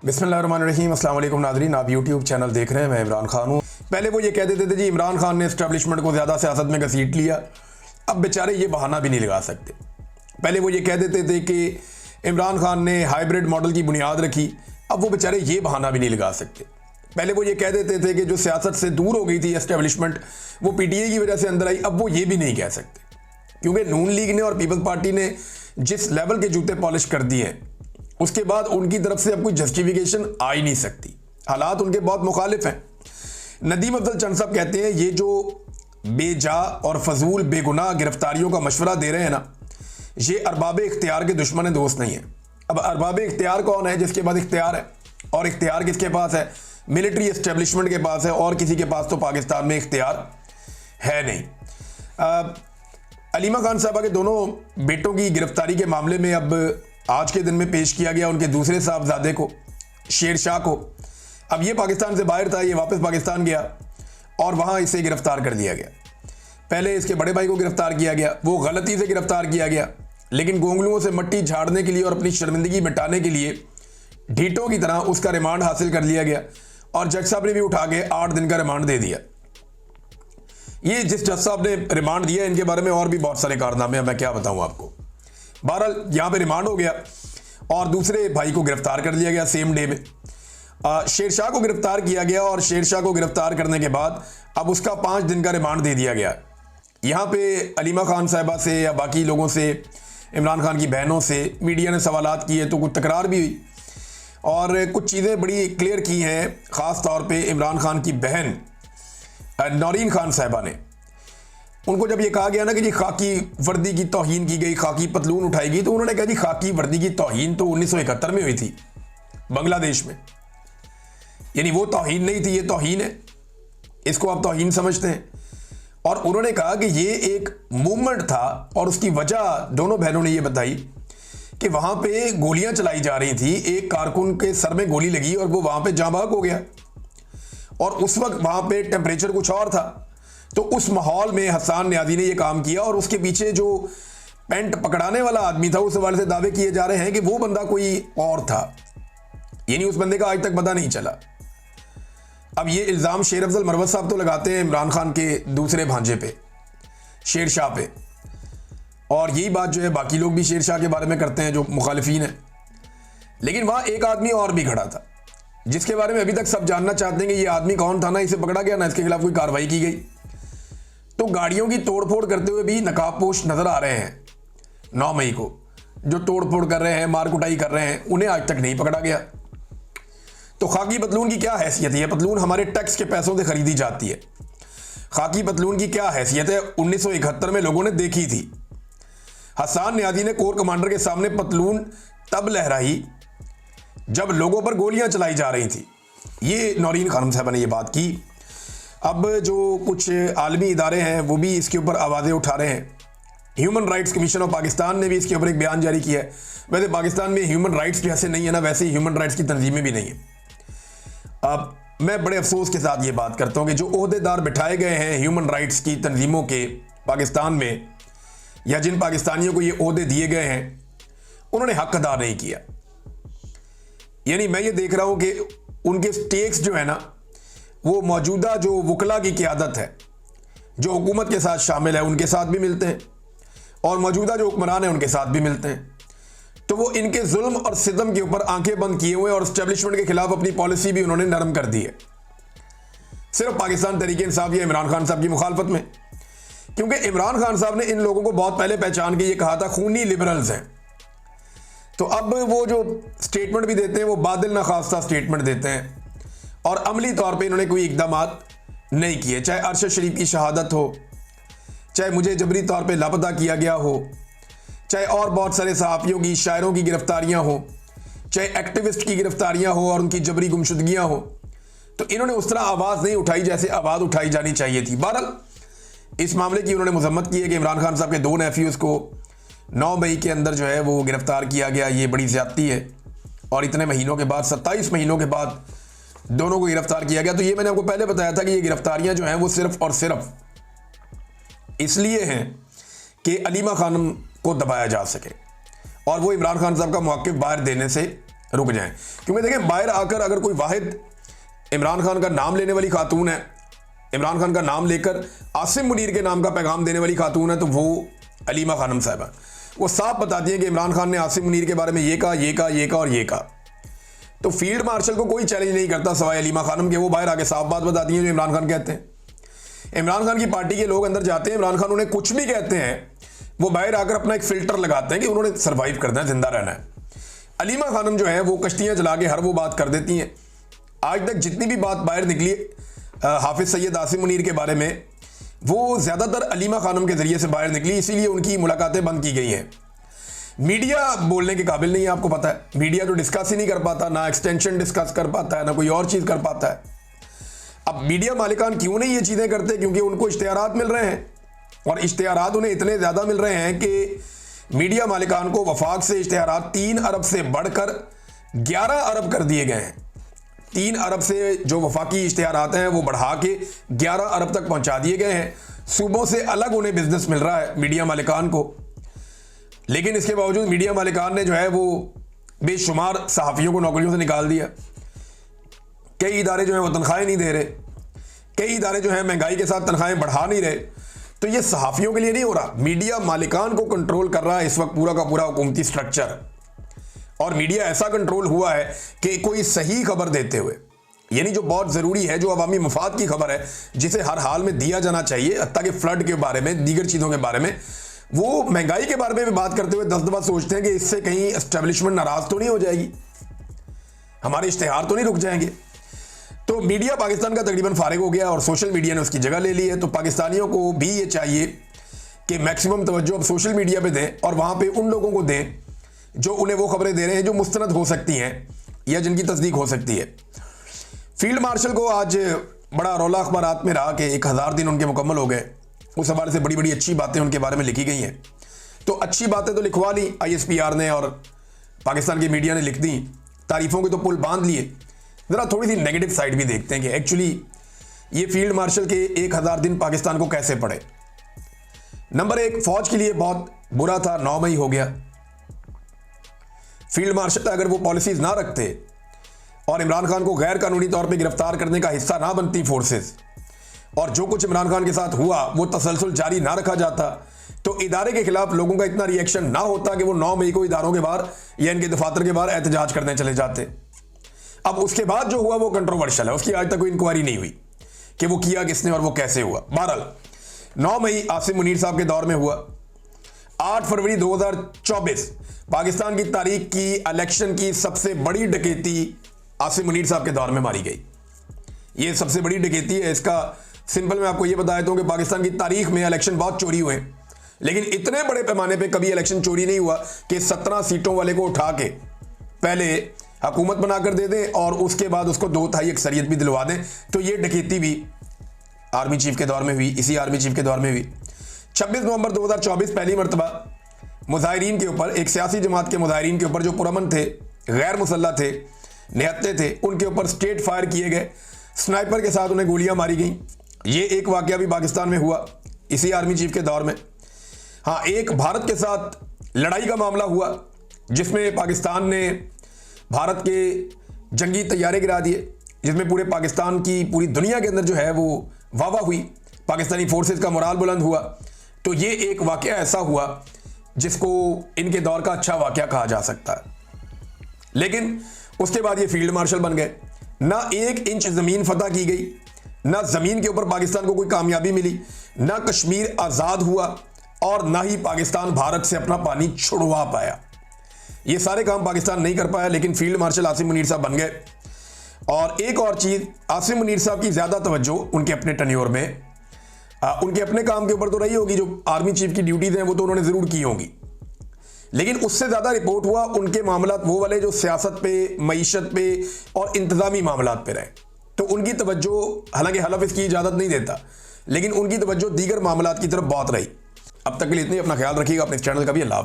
बिस्मिल्लाहिर्रहमानिर्रहीम, अस्सलाम वालेकुम नाज़रीन। आप यूट्यूब चैनल देख रहे हैं, मैं इमरान खान हूँ। पहले वो ये कह देते थे जी इमरान खान ने इस्टेब्लिशमेंट को ज़्यादा सियासत में घसीट लिया। अब बेचारे ये बहाना भी नहीं लगा सकते। पहले वो ये कह देते थे कि इमरान खान ने हाइब्रिड मॉडल की बुनियाद रखी। अब वो बेचारे ये बहाना भी नहीं लगा सकते। पहले वो ये कह देते थे कि जो सियासत से दूर हो गई थी इस्टेब्लिशमेंट, वो पीटीआई की वजह से अंदर आई। अब वो ये भी नहीं कह सकते, क्योंकि नून लीग ने और पीपल्स पार्टी ने जिस लेवल के जूते पॉलिश कर दिए हैं, उसके बाद उनकी तरफ से अब कोई जस्टिफिकेशन आ ही नहीं सकती। हालात उनके बहुत मुखालिफ हैं। नदीम अफजल चंद साहब कहते हैं ये जो बेजा और फजूल बेगुनाह गिरफ्तारियों का मशवरा दे रहे हैं ना, ये अरबाब इख्तियार के दुश्मन दोस्त नहीं है। अब अरबाब इख्तियार कौन है? जिसके पास इख्तियार है। और इख्तियार किसके पास है? मिलिट्री एस्टेब्लिशमेंट के पास है। और किसी के पास तो पाकिस्तान में इख्तियार है नहीं। अलीमा खान साहबा के दोनों बेटों की गिरफ्तारी के मामले में अब आज के दिन में पेश किया गया उनके दूसरे साहबजादे को, शेर शाह को। अब ये पाकिस्तान से बाहर था, ये वापस पाकिस्तान गया और वहाँ इसे गिरफ्तार कर लिया गया। पहले इसके बड़े भाई को गिरफ्तार किया गया, वो गलती से गिरफ्तार किया गया, लेकिन गोंगलुओं से मट्टी झाड़ने के लिए और अपनी शर्मिंदगी मिटाने के लिए ढीटों की तरह उसका रिमांड हासिल कर लिया गया। और जज साहब ने भी उठा के 8 दिन का रिमांड दे दिया। ये जिस जज साहब ने रिमांड दिया, इनके बारे में और भी बहुत सारे कारनामे हैं, मैं क्या बताऊं आपको। बहरहाल यहाँ पे रिमांड हो गया और दूसरे भाई को गिरफ्तार कर लिया गया सेम डे में। शेर शाह को गिरफ्तार किया गया और शेर शाह को गिरफ्तार करने के बाद अब उसका 5 दिन का रिमांड दे दिया गया। यहाँ पे अलीमा खान साहिबा से या बाकी लोगों से, इमरान खान की बहनों से मीडिया ने सवालात किए तो कुछ तकरार भी हुई और कुछ चीज़ें बड़ी क्लियर की हैं। ख़ास तौर पे इमरान खान की बहन नौरीन खान साहिबा ने, उनको जब ये कहा गया ना कि जी खाकी वर्दी की तौहीन की गई, खाकी पतलून उठाई गई, तो उन्होंने कहा जी खाकी वर्दी की तौहीन तो 1971 में हुई थी बांग्लादेश में, यानी वो तौहीन नहीं थी, ये तौहीन है, इसको आप तौहीन समझते हैं। और उन्होंने कहा कि ये एक मूवमेंट था और उसकी वजह दोनों बहनों ने ये बताई कि वहां पे गोलियां चलाई जा रही थी, एक कारकुन के सर में गोली लगी और वो वहां पे जाँ बहक हो गया। और उस वक्त वहां पे टेम्परेचर कुछ और था, तो उस माहौल में हसन न्याजी ने यह काम किया। और उसके पीछे जो पेंट पकड़ाने वाला आदमी था, उस हवाले से दावे किए जा रहे हैं कि वो बंदा कोई और था, यानी उस बंदे का आज तक पता नहीं चला। अब ये इल्ज़ाम शेर अफजल मरवत साहब तो लगाते हैं इमरान खान के दूसरे भांजे पे, शेर शाह पे, और यही बात जो है बाकी लोग भी शेर शाह के बारे में करते हैं जो मुखालिफिन है। लेकिन वहां एक आदमी और भी खड़ा था जिसके बारे में अभी तक सब जानना चाहते हैं कि ये आदमी कौन था। ना इसे पकड़ा गया, ना इसके खिलाफ कोई कार्रवाई की गई। तो गाड़ियों की तोड़फोड़ करते हुए भी नकाबपोश नजर आ रहे हैं 9 मई को, जो तोड़फोड़ कर रहे हैं, मार कुटाई कर रहे हैं, उन्हें आज तक नहीं पकड़ा गया। तो खाकी पतलून की क्या हैसियत है? पतलून हमारे टैक्स के पैसों से खरीदी जाती है। खाकी पतलून की क्या हैसियत है? 1971 में लोगों ने देखी थी। हसन न्याजी ने कोर कमांडर के सामने पतलून तब लहराई जब लोगों पर गोलियां चलाई जा रही थी। ये नौरीन खानम साहब ने ये बात की। अब जो कुछ आलमी इदारे हैं वो भी इसके ऊपर आवाज़ें उठा रहे हैं। Human rights commission of Pakistan ने भी इसके ऊपर एक बयान जारी किया है। वैसे पाकिस्तान में ह्यूमन राइट्स जैसे नहीं है ना, वैसे ही ह्यूमन राइट्स की तंजीमें भी नहीं है। अब मैं बड़े अफसोस के साथ ये बात करता हूँ कि जो ओहदेदार बिठाए गए हैं ह्यूमन राइट्स की तंजीमों के पाकिस्तान में, या जिन पाकिस्तानियों को ये ओहदे दिए गए हैं, उन्होंने हक अदा नहीं किया। यानी मैं ये देख रहा हूँ कि उनके स्टेक्स जो है ना, वो मौजूदा जो वकला की क़यादत है, जो हुकूमत के साथ शामिल है, उनके साथ भी मिलते हैं, और मौजूदा जो हुक्मरान हैं उनके साथ भी मिलते हैं। तो वो इनके जुल्म और सितम के ऊपर आंखें बंद किए हुए और इस्टेब्लिशमेंट के खिलाफ अपनी पॉलिसी भी उन्होंने नरम कर दी है, सिर्फ पाकिस्तान तहरीक इंसाफ या इमरान खान साहब की मुखालफत में। क्योंकि इमरान खान साहब ने इन लोगों को बहुत पहले पहचान के ये कहा था खूनी लिबरल्स हैं। तो अब वो जो स्टेटमेंट भी देते हैं वो बादल नाखास्ता स्टेटमेंट देते हैं, और अमली तौर पे इन्होंने कोई इकदाम नहीं किए। चाहे अरशद शरीफ की शहादत हो, चाहे मुझे जबरी तौर पे लापता किया गया हो, चाहे और बहुत सारे सहाफ़ियों की, शायरों की गिरफ्तारियां हो, चाहे एक्टिविस्ट की गिरफ्तारियां हो और उनकी जबरी गुमशुदगियां हो, तो इन्होंने उस तरह आवाज़ नहीं उठाई जैसे आवाज़ उठाई जानी चाहिए थी। बहरहाल इस मामले की उन्होंने मजम्मत की है कि इमरान खान साहब के 2 नेफ्यूज़ को 9 मई के अंदर जो है वो गिरफ्तार किया गया। ये बड़ी ज़्यादती है, और इतने महीनों के बाद, 27 महीनों के बाद दोनों को गिरफ्तार किया गया। तो ये मैंने आपको पहले बताया था कि ये गिरफ्तारियां जो हैं वो सिर्फ और सिर्फ इसलिए हैं कि अलीमा खानम को दबाया जा सके और वो इमरान खान साहब का मौक़िफ़ बाहर देने से रुक जाएं, क्योंकि देखें बाहर आकर अगर कोई वाहिद इमरान खान का नाम लेने वाली खातून है, इमरान खान का नाम लेकर आसिम मुनीर के नाम का पैगाम देने वाली खातून है, तो वो अलीमा खानम साहिबा। वो साफ बताती हैं कि इमरान खान ने आसिम मुनीर के बारे में ये कहा, ये कहा, ये कहा और ये कहा। तो फील्ड मार्शल को कोई चैलेंज नहीं करता सवाए अलीमा खानम के, वो बाहर आके साफ बात बताती हैं जो इमरान खान कहते हैं। इमरान खान की पार्टी के लोग अंदर जाते हैं, इमरान खान उन्हें कुछ भी कहते हैं, वो बाहर आकर अपना एक फिल्टर लगाते हैं कि उन्होंने सर्वाइव करना है, जिंदा रहना है। अलीमा खानम जो है वो कश्तियां चला के हर वो बात कर देती हैं। आज तक जितनी भी बात बाहर निकली हाफिज सैयद आसिम मुनीर के बारे में, वो ज़्यादातर अलीमा खानम के ज़रिए से बाहर निकली, इसीलिए उनकी मुलाकातें बंद की गई हैं। मीडिया बोलने के काबिल नहीं है, आपको पता है। मीडिया तो डिस्कस ही नहीं कर पाता, ना एक्सटेंशन डिस्कस कर पाता है, ना कोई और चीज़ कर पाता है। अब मीडिया मालिकान क्यों नहीं ये चीज़ें करते? क्योंकि उनको इश्तिहारात मिल रहे हैं, और इश्तिहारात उन्हें इतने ज़्यादा मिल रहे हैं कि मीडिया मालिकान को वफाक से इश्तिहारात 3 अरब से बढ़कर 11 अरब कर दिए गए हैं। 3 अरब से जो वफाकी इश्तिहारात हैं वो बढ़ा के 11 अरब तक पहुंचा दिए गए हैं। सूबों से अलग उन्हें बिजनेस मिल रहा है मीडिया मालिकान को, लेकिन इसके बावजूद मीडिया मालिकान ने जो है वो बेशुमार सहाफ़ियों को नौकरियों से निकाल दिया। कई इदारे जो हैं वो तनख्वाहें नहीं दे रहे, कई इदारे जो हैं महंगाई के साथ तनख्वाहें बढ़ा नहीं रहे। तो ये सहाफ़ियों के लिए नहीं हो रहा, मीडिया मालिकान को कंट्रोल कर रहा है इस वक्त पूरा का पूरा हुकूमती स्ट्रक्चर। और मीडिया ऐसा कंट्रोल हुआ है कि कोई सही खबर देते हुए, यानी जो बहुत ज़रूरी है, जो अवामी मफाद की खबर है, जिसे हर हाल में दिया जाना चाहिए, हत्ता कि फ्लड के बारे में, दीगर चीज़ों के बारे में, वो महंगाई के बारे में भी बात करते हुए 10 दफ़ा सोचते हैं कि इससे कहीं एस्टेब्लिशमेंट नाराज़ तो नहीं हो जाएगी, हमारे इश्तिहार तो नहीं रुक जाएंगे। तो मीडिया पाकिस्तान का तकरीबन फारिग हो गया और सोशल मीडिया ने उसकी जगह ले ली है। तो पाकिस्तानियों को भी ये चाहिए कि मैक्सिमम तवज्जो अब सोशल मीडिया पे दें, और वहाँ पे उन लोगों को दें जो उन्हें वो खबरें दे रहे हैं जो मुस्तनद हो सकती हैं या जिनकी तस्दीक हो सकती है। फील्ड मार्शल को आज बड़ा रौला अखबारात में रहा कि 1000 दिन उनके मुकम्मल हो गए। उस हवाले से बड़ी बड़ी अच्छी बातें उनके बारे में लिखी गई हैं। तो अच्छी बातें तो लिखवा ली ISPR ने और पाकिस्तान की मीडिया ने लिख दी, तारीफ़ों के तो पुल बांध लिए। ज़रा थोड़ी सी नेगेटिव साइड भी देखते हैं कि एक्चुअली ये फील्ड मार्शल के 1000 दिन पाकिस्तान को कैसे पड़े। नंबर 1, फ़ौज के लिए बहुत बुरा था, 9 मई हो गया। फील्ड मार्शल अगर वो पॉलिसीज़ ना रखते और इमरान खान को गैर कानूनी तौर पे गिरफ्तार करने का हिस्सा ना बनती फोर्सेस, और जो कुछ इमरान खान के साथ हुआ वो तसलसल जारी ना रखा जाता, तो इदारे के खिलाफ लोगों का इतना रिएक्शन ना होता कि वो 9 मई को इदारों के बाहर या इनके दफातर के बाहर एहतजाज करने चले जाते। अब उसके बाद जो हुआ वो कंट्रोवर्शियल है, उसकी आज तक कोई इंक्वायरी नहीं हुई कि वो किया किसने और वो कैसे हुआ। बहरहाल 9 मई आसिम मुनीर साहब के दौर में हुआ। 8 फरवरी 2024 पाकिस्तान की तारीख की इलेक्शन की सबसे बड़ी डकैती आसिम मुनीर साहब के दौर में मारी गई। ये सबसे बड़ी डकैती है। इसका सिंपल मैं आपको ये बता देता हूं कि पाकिस्तान की तारीख में इलेक्शन बहुत चोरी हुए, लेकिन इतने बड़े पैमाने पे कभी इलेक्शन चोरी नहीं हुआ कि 17 सीटों वाले को उठा के पहले हुकूमत बनाकर दे दें और उसके बाद उसको 2/3 अक्सरियत भी दिलवा दें। तो ये डकैती भी आर्मी चीफ के दौर में हुई, इसी आर्मी चीफ के दौर में हुई। 26 नवंबर 2024 पहली मरतबा मुजाहिरीन के ऊपर, एक सियासी जमात के मुजाहिरीन के ऊपर जो पुरअमन थे, गैर मुसल्लह थे, निहत्ते थे, उनके ऊपर स्ट्रेट फायर किए गए, स्नाइपर के साथ उन्हें गोलियां मारी गई। ये एक वाकया भी पाकिस्तान में हुआ इसी आर्मी चीफ के दौर में। हाँ, एक भारत के साथ लड़ाई का मामला हुआ जिसमें पाकिस्तान ने भारत के जंगी तैयारे गिरा दिए, जिसमें पूरे पाकिस्तान की, पूरी दुनिया के अंदर जो है वो वाह हुई, पाकिस्तानी फोर्सेस का मोराल बुलंद हुआ। तो ये एक वाकया ऐसा हुआ जिसको इनके दौर का अच्छा वाकया कहा जा सकता है। लेकिन उसके बाद ये फील्ड मार्शल बन गए। ना 1 इंच ज़मीन फतह की गई, ना ज़मीन के ऊपर पाकिस्तान को कोई कामयाबी मिली, ना कश्मीर आज़ाद हुआ और ना ही पाकिस्तान भारत से अपना पानी छुड़वा पाया। ये सारे काम पाकिस्तान नहीं कर पाया, लेकिन फील्ड मार्शल आसिम मुनीर साहब बन गए। और एक और चीज़, आसिम मुनीर साहब की ज़्यादा तवज्जो उनके अपने टन्योर में उनके अपने काम के ऊपर तो रही होगी, जो आर्मी चीफ की ड्यूटीज़ हैं वो तो उन्होंने ज़रूर की होंगी, लेकिन उससे ज़्यादा रिपोर्ट हुआ उनके मामलात वो वाले जो सियासत पे, मईशत पे और इंतज़ामी मामलात पे रहे। तो उनकी तवज्जो, हालांकि हलफ इसकी इजाज़त नहीं देता, लेकिन उनकी तवज्जो दीगर मामलात की तरफ बहुत रही। अब तक के लिए इतनी, अपना ख्याल रखिएगा, अपने चैनल का भी। अल्लाह हाफ़िज़।